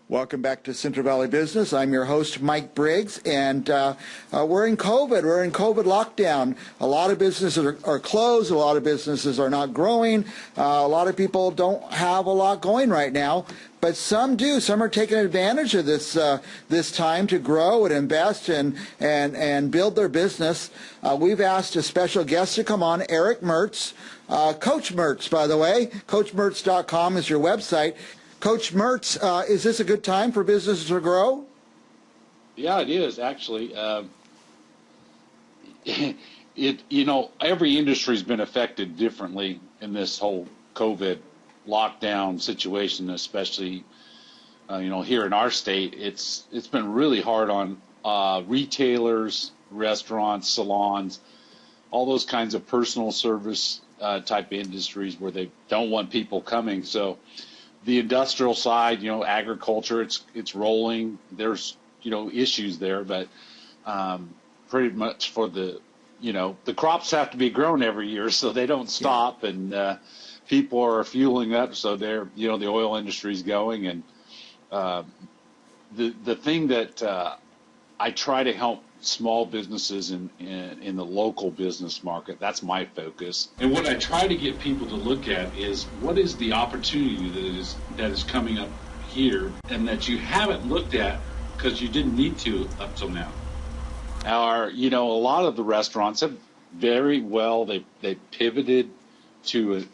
Welcome back to Central Valley Business. I'm your host, Mike Briggs, and we're in COVID. We're in COVID lockdown. A lot of businesses are closed. A lot of businesses are not growing. A lot of people don't have a lot going right now, but some do. Some are taking advantage of this time to grow and invest and build their business. We've asked a special guest to come on, Eric Merz, Coach Merz, by the way. CoachMerz.com is your website. Coach Merz, is this a good time for businesses to grow? Yeah, it is actually. Every industry's been affected differently in this whole COVID lockdown situation, especially here in our state. It's been really hard on retailers, restaurants, salons, all those kinds of personal service type industries where they don't want people coming. So the industrial side, agriculture, it's rolling. There's, issues there, but pretty much for the crops have to be grown every year, so they don't stop, and people are fueling up, so they're, the oil industry's going. And the thing that I try to help small businesses in the local business market. That's my focus. And what I try to get people to look at is what is the opportunity that is coming up here and that you haven't looked at because you didn't need to up till now. A lot of the restaurants have very well, they pivoted to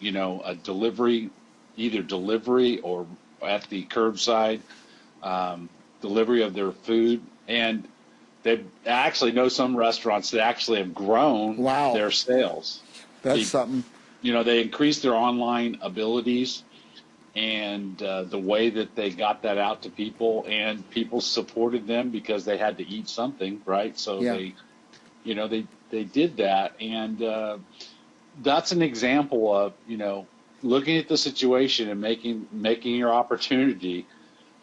a delivery, either delivery or at the curbside delivery of their food. And they actually know some restaurants that actually have grown their sales. That's something. They increased their online abilities and the way that they got that out to people, and people supported them because they had to eat something, right? So they did that, and that's an example of looking at the situation and making your opportunity.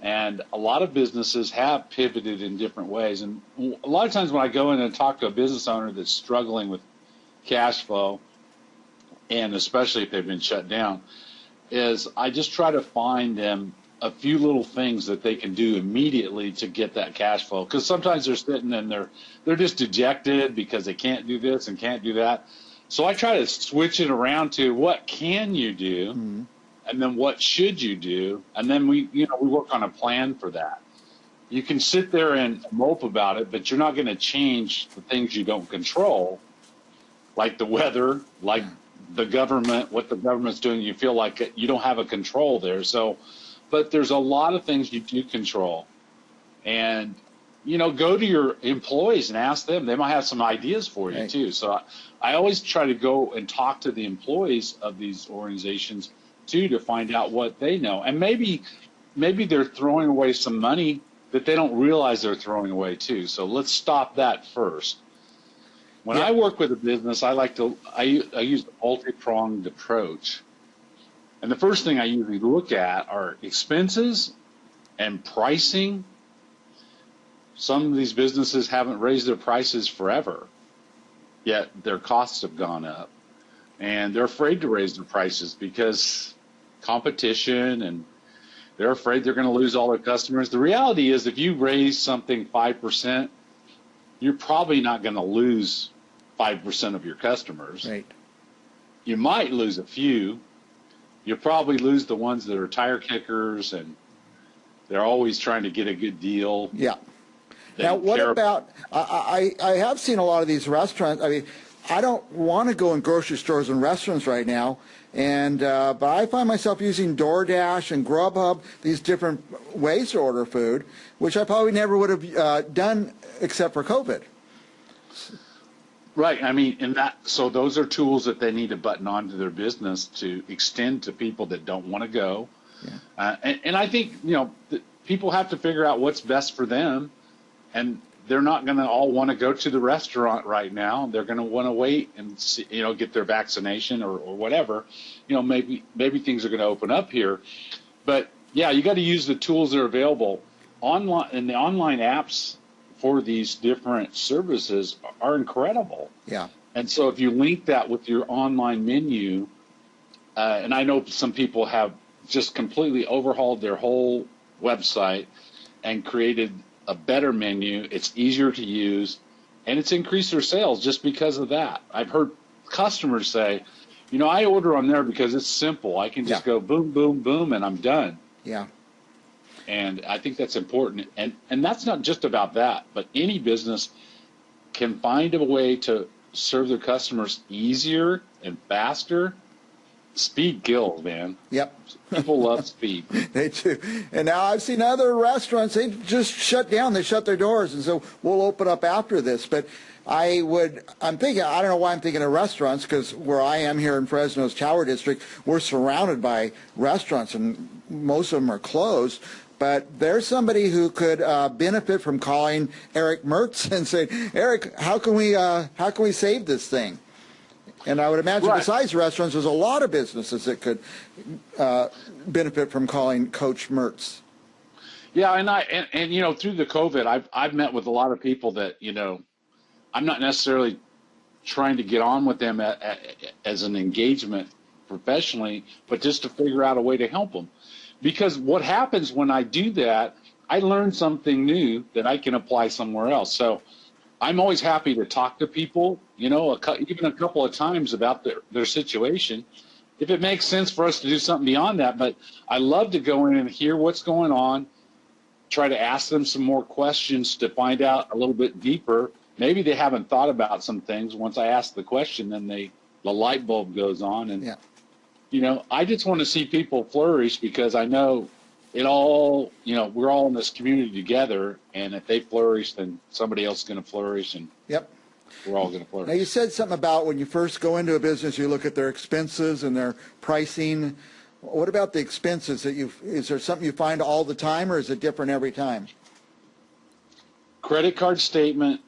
And a lot of businesses have pivoted in different ways. And a lot of times when I go in and talk to a business owner that's struggling with cash flow, and especially if they've been shut down, is I just try to find them a few little things that they can do immediately to get that cash flow. Because sometimes they're sitting and they're just dejected because they can't do this and can't do that. So I try to switch it around to what can you do? Mm-hmm. And then what should you do? And then we work on a plan for that. You can sit there and mope about it, but you're not going to change the things you don't control, like the weather, like the government, what the government's doing. You feel like you don't have a control there. So, but there's a lot of things you do control. And, go to your employees and ask them. They might have some ideas for you, too. So I always try to go and talk to the employees of these organizations to find out what they know. And maybe they're throwing away some money that they don't realize they're throwing away too. So let's stop that first. When I work with a business, I use a multi-pronged approach. And the first thing I usually look at are expenses and pricing. Some of these businesses haven't raised their prices forever, yet their costs have gone up. And they're afraid to raise their prices because competition, and they're afraid they're going to lose all their customers. The reality is if you raise something 5%, you're probably not going to lose 5% of your customers. Right. You might lose a few. You'll probably lose the ones that are tire kickers and they're always trying to get a good deal. Yeah. Now, what about, I have seen a lot of these restaurants. I mean, I don't want to go in grocery stores and restaurants right now, but I find myself using DoorDash and Grubhub, these different ways to order food, which I probably never would have done except for COVID. Right. I mean, so those are tools that they need to button onto their business to extend to people that don't want to go. Yeah. And I think, people have to figure out what's best for them, and they're not going to all want to go to the restaurant right now. They're going to want to wait and see, get their vaccination or whatever. Maybe things are going to open up here. But yeah, you got to use the tools that are available online, and the online apps for these different services are incredible. Yeah. And so if you link that with your online menu, and I know some people have just completely overhauled their whole website and created a better menu. It's easier to use, and it's increased their sales just because of that. I've heard customers say, I order on there because it's simple. I can just go boom, boom, boom, and I'm done. Yeah. And I think that's important. And that's not just about that, but any business can find a way to serve their customers easier and faster. Speed kills, man. Yep. People love speed. They do. And now I've seen other restaurants, they just shut down. They shut their doors. And so we'll open up after this. But I'm thinking, I don't know why I'm thinking of restaurants, because where I am here in Fresno's Tower District, we're surrounded by restaurants and most of them are closed. But there's somebody who could benefit from calling Eric Merz and saying, Eric, how can we save this thing? And I would imagine besides restaurants, there's a lot of businesses that could benefit from calling Coach Merz. Yeah, and through the COVID, I've met with a lot of people that I'm not necessarily trying to get on with them as an engagement professionally, but just to figure out a way to help them. Because what happens when I do that, I learn something new that I can apply somewhere else. So I'm always happy to talk to people, even a couple of times about their situation, if it makes sense for us to do something beyond that. But I love to go in and hear what's going on, try to ask them some more questions to find out a little bit deeper. Maybe they haven't thought about some things. Once I ask the question, then the light bulb goes on. And, I just want to see people flourish, because I know it all, we're all in this community together, and if they flourish, then somebody else is going to flourish, and we're all going to flourish. Now, you said something about when you first go into a business, you look at their expenses and their pricing. What about the expenses is there something you find all the time, or is it different every time? Credit card statement,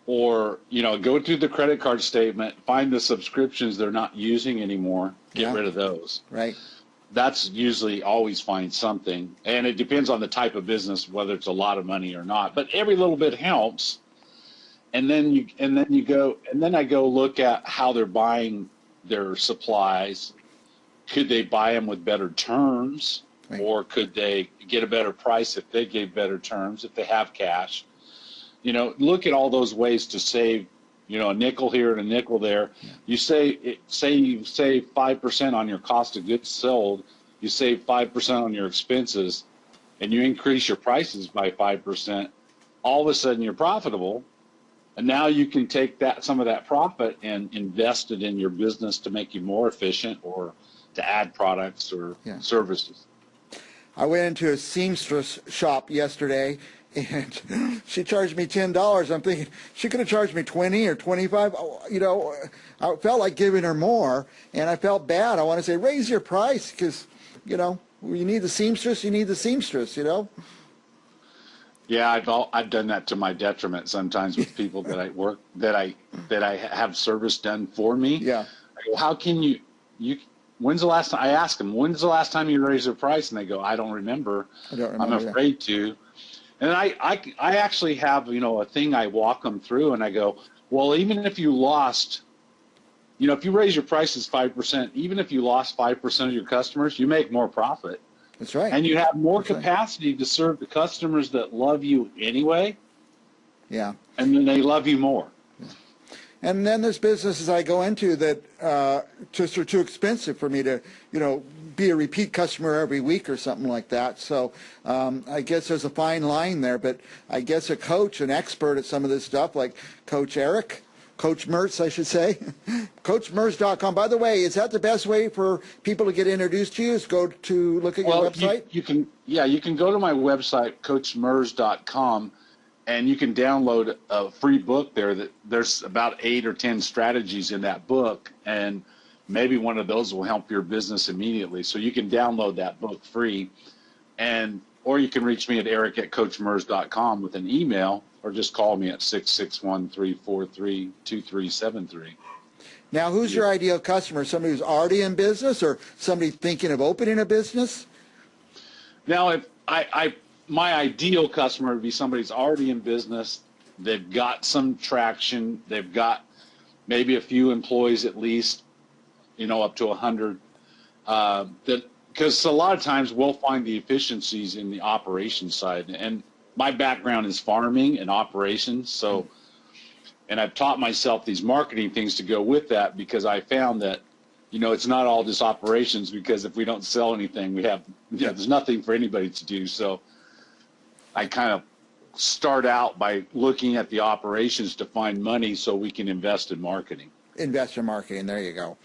or, go through the credit card statement, find the subscriptions they're not using anymore, get rid of those. Right. That's usually always find something, and it depends on the type of business whether it's a lot of money or not. But every little bit helps. And then I go look at how they're buying their supplies. Could they buy them with better terms, or could they get a better price if they gave better terms, if they have cash? Look at all those ways to save. A nickel here and a nickel there. You say you save 5% on your cost of goods sold, you save 5% on your expenses, and you increase your prices by 5%. All of a sudden, you're profitable, and now you can take some of that profit and invest it in your business to make you more efficient, or to add products or services. I went into a seamstress shop yesterday, and she charged me $10. I'm thinking she could have charged me $20 or $25. I felt like giving her more, and I felt bad. I want to say, raise your price, because you need the seamstress. You need the seamstress. Yeah, I've done that to my detriment sometimes with people that I work that I have service done for me. Yeah. I go, how can you? When's the last time? I ask them, when's the last time you raised their price? And they go, I don't remember. I'm afraid to. And I actually have, a thing I walk them through, and I go, well, even if you lost, if you raise your prices 5%, even if you lost 5% of your customers, you make more profit. That's right. And you have more capacity to serve the customers that love you anyway. Yeah. And then they love you more. Yeah. And then there's businesses I go into that just are too expensive for me to, be a repeat customer every week or something like that. So I guess there's a fine line there. But I guess a coach, an expert at some of this stuff, like Coach Merz, I should say, CoachMerz.com. By the way, is that the best way for people to get introduced to you, is go to look at your website? You can go to my website, CoachMerz.com, and you can download a free book there. There's about 8 or 10 strategies in that book, and maybe one of those will help your business immediately. So you can download that book free, or you can reach me at eric@CoachMerz.com with an email, or just call me at 661-343-2373. Now, who's your ideal customer? Somebody who's already in business, or somebody thinking of opening a business? Now, if my ideal customer would be somebody who's already in business. They've got some traction. They've got maybe a few employees at least, up to 100. That because a lot of times we'll find the efficiencies in the operations side. And my background is farming and operations, so, and I've taught myself these marketing things to go with that, because I found that, you know, it's not all just operations, because if we don't sell anything, we have, you know, there's nothing for anybody to do. So I kind of start out by looking at the operations to find money so we can invest in marketing. Invest in marketing, there you go.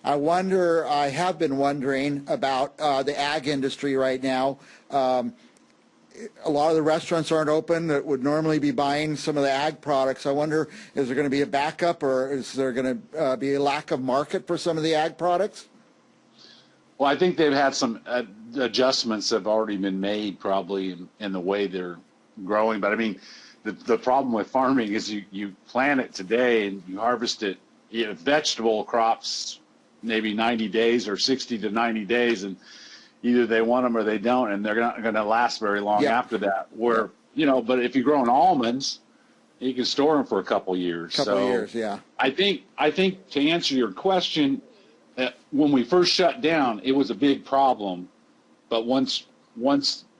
I have been wondering about the ag industry right now. A lot of the restaurants aren't open that would normally be buying some of the ag products. I wonder, is there going to be a backup, or is there going to be a lack of market for some of the ag products? Well, I think they've had some adjustments have already been made, probably in the way they're growing. But I mean, the problem with farming is you plant it today and you harvest it. You know, vegetable crops, maybe 90 days or 60 to 90 days, and either they want them or they don't, and they're not going to last very long after that. Where, you know, but if you're growing almonds, you can store them for a couple years. Yeah. I think to answer your question, when we first shut down, it was a big problem, but once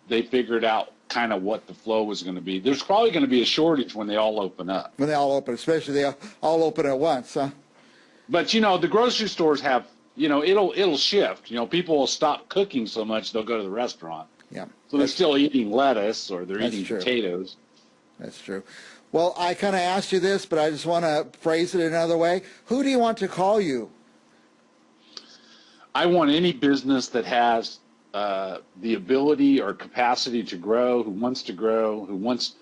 they figured out kind of what the flow was going to be, there's probably going to be a shortage when they all open up. When they all open, especially they all open at once, huh? But you know, the grocery stores have, you know, it'll shift. You know, people will stop cooking so much they'll go to the restaurant. Yeah. So they're still eating lettuce, or they're eating true. potatoes. That's true. Well, I kind of asked you this, but I just want to phrase it another way. Who do you want to call you? I want any business that has the ability or capacity to grow, who wants to grow, who wants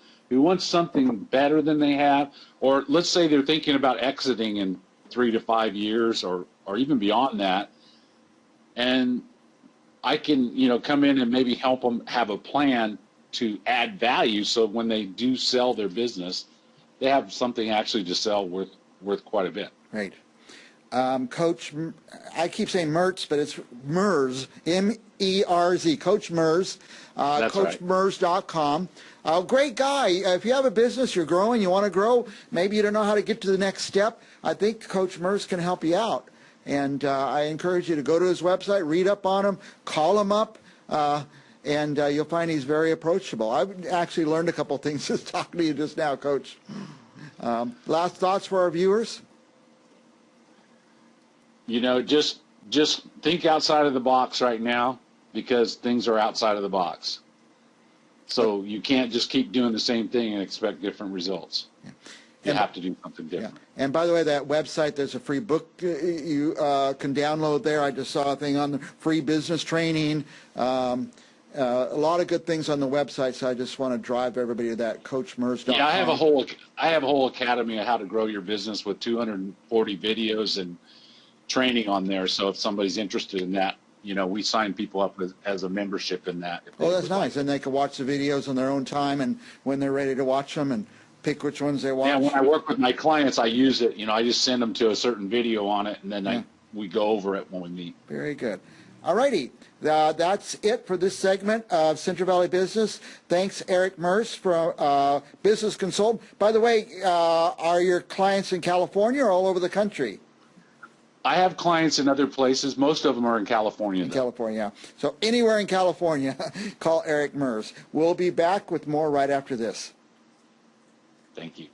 something better than they have, or let's say they're thinking about exiting in 3 to 5 years, or even beyond that, and I can, you know, come in and maybe help them have a plan to add value, so when they do sell their business, they have something actually to sell worth quite a bit. Right. Coach, I keep saying Merz, but it's Merz, M-E-R-Z, Coach Merz, CoachMerz.com. Great guy. If you have a business, you're growing, you want to grow, maybe you don't know how to get to the next step, I think Coach Merz can help you out. And I encourage you to go to his website, read up on him, call him up, and you'll find he's very approachable. I've actually learned a couple things just talking to you just now, Coach. Last thoughts for our viewers? You know, just think outside of the box right now, because things are outside of the box. So you can't just keep doing the same thing and expect different results. Yeah. You have to do something different. Yeah. And by the way, that website, there's a free book you can download there. I just saw a thing on the free business training. A lot of good things on the website, so I just want to drive everybody to that, CoachMerz.com. Yeah, I have a whole academy of how to grow your business with 240 videos and training on there. So if somebody's interested in that, you know, we sign people up as a membership in that. Oh, that's nice. And they can watch the videos on their own time and when they're ready to watch them, and pick which ones they watch. Yeah, when I work with my clients, I use it. You know, I just send them to a certain video on it, and then we go over it when we meet. Very good. All righty. That's it for this segment of Central Valley Business. Thanks, Eric Merz, for Business Consultant. By the way, are your clients in California or all over the country? I have clients in other places. Most of them are in California. In California. So anywhere in California, call Eric Merz. We'll be back with more right after this. Thank you.